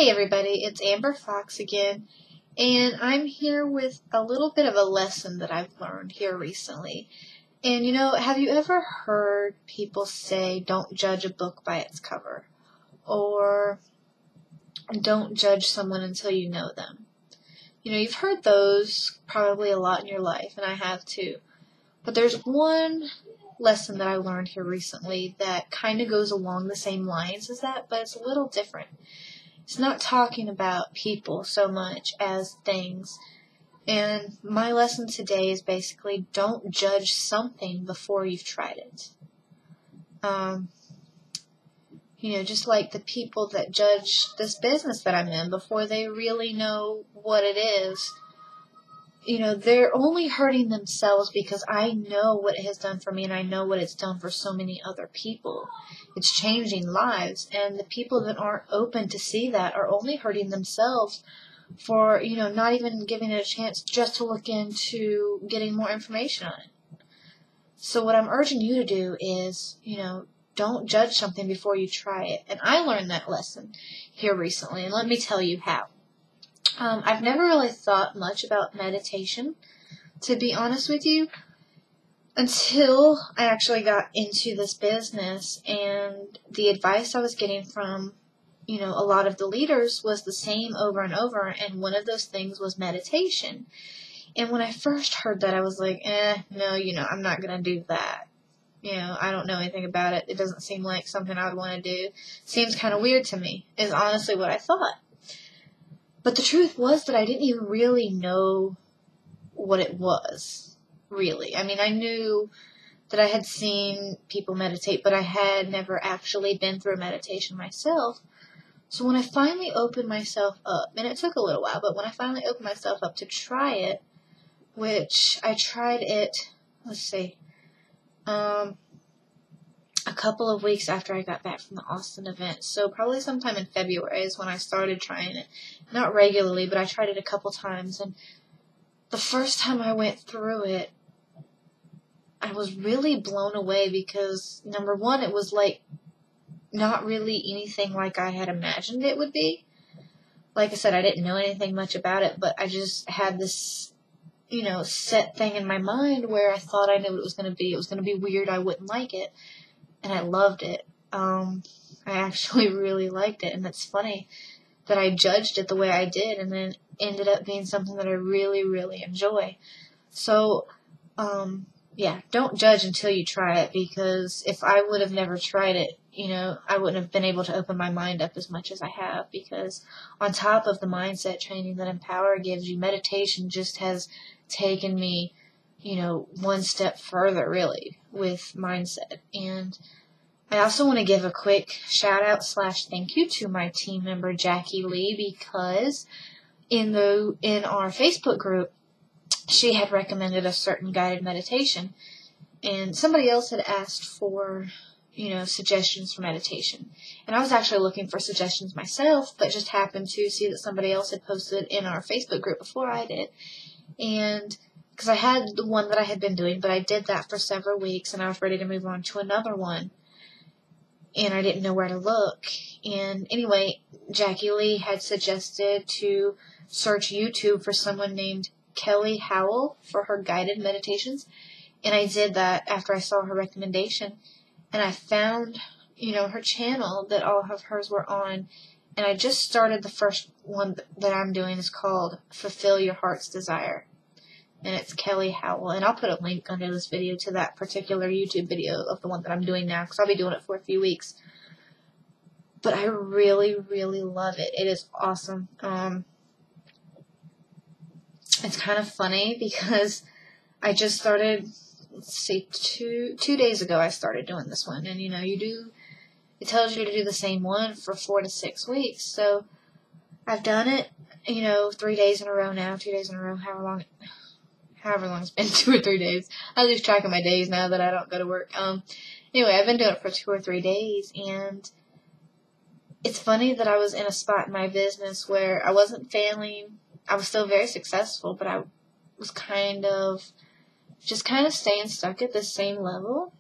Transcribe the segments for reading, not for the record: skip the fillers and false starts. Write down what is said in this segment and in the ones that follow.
Hey everybody, it's Amber Fox again, and I'm here with a little bit of a lesson that I've learned here recently. And have you ever heard people say, don't judge a book by its cover? Or don't judge someone until you know them? You've heard those probably a lot in your life, and I have too. But there's one lesson that I learned here recently that kind of goes along the same lines as that, but it's a little different. It's not talking about people so much as things. And my lesson today is basically don't judge something before you've tried it. Just like the people that judge this business that I'm in before they really know what it is. They're only hurting themselves because I know what it has done for me and I know what it's done for so many other people. It's changing lives, and the people that aren't open to see that are only hurting themselves for, not even giving it a chance just to look into getting more information on it. So what I'm urging you to do is, don't judge something before you try it. And I learned that lesson here recently, and let me tell you how. I've never really thought much about meditation, to be honest with you, until I actually got into this business, and the advice I was getting from, a lot of the leaders was the same over and over, and one of those things was meditation. And when I first heard that, I was like, no, I'm not going to do that. I don't know anything about it. It doesn't seem like something I would want to do. Seems kind of weird to me, is honestly what I thought. But the truth was that I didn't even really know what it was, really. I mean, I knew that I had seen people meditate, but I had never actually been through meditation myself. So when I finally opened myself up, and it took a little while, but when I finally opened myself up to try it, which I tried it, a couple of weeks after I got back from the Austin event. So probably sometime in February is when I started trying it. Not regularly, but I tried it a couple times. And the first time I went through it, I was really blown away because, number one, it was like not really anything like I had imagined it would be. Like I said, I didn't know anything much about it, but I just had this, set thing in my mind where I thought I knew what it was going to be. It was going to be weird. I wouldn't like it. And I loved it. I actually really liked it. And it's funny that I judged it the way I did and then ended up being something that I really, really enjoy. So, don't judge until you try it, because if I would have never tried it, I wouldn't have been able to open my mind up as much as I have, because on top of the mindset training that Empower gives you, meditation just has taken me, one step further, really, with mindset. And I also want to give a quick shout out / thank you to my team member, Jackie Lee, because in our Facebook group, she had recommended a certain guided meditation, and somebody else had asked for, suggestions for meditation. And I was actually looking for suggestions myself, but just happened to see that somebody else had posted in our Facebook group before I did. And because I had the one that I had been doing, but I did that for several weeks, and I was ready to move on to another one, and I didn't know where to look. And anyway, Jackie Lee had suggested to search YouTube for someone named Kelly Howell for her guided meditations, and I did that after I saw her recommendation, and I found, her channel that all of hers were on, and I just started the first one that I'm doing is called Fulfill Your Heart's Desire, and it's Kelly Howell, and I'll put a link under this video to that particular YouTube video of the one that I'm doing now, because I'll be doing it for a few weeks. But I really, really love it. It is awesome. It's kind of funny because I just started, 2 days ago I started doing this one, and it tells you to do the same one for 4 to 6 weeks. So I've done it, 3 days in a row now, 2 days in a row, however long it's been, 2 or 3 days. I lose track of my days now that I don't go to work. Anyway, I've been doing it for 2 or 3 days, and it's funny that I was in a spot in my business where I wasn't failing. I was still very successful, but I was kind of staying stuck at the same level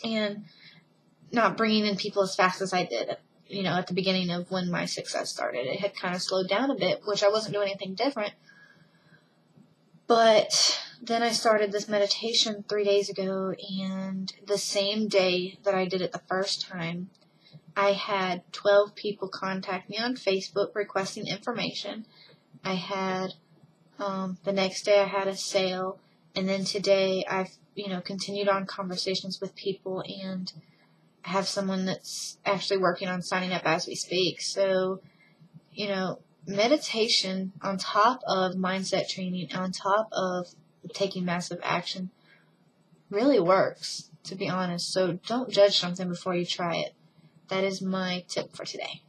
and not bringing in people as fast as I did at the beginning of when my success started. It had kind of slowed down a bit, which I wasn't doing anything different. But then I started this meditation 3 days ago, and the same day that I did it the first time, I had 12 people contact me on Facebook requesting information. I had, the next day I had a sale, and then today I've, continued on conversations with people, and I have someone that's actually working on signing up as we speak. So, meditation on top of mindset training, on top of taking massive action, really works, to be honest. So don't judge something before you try it. That is my tip for today.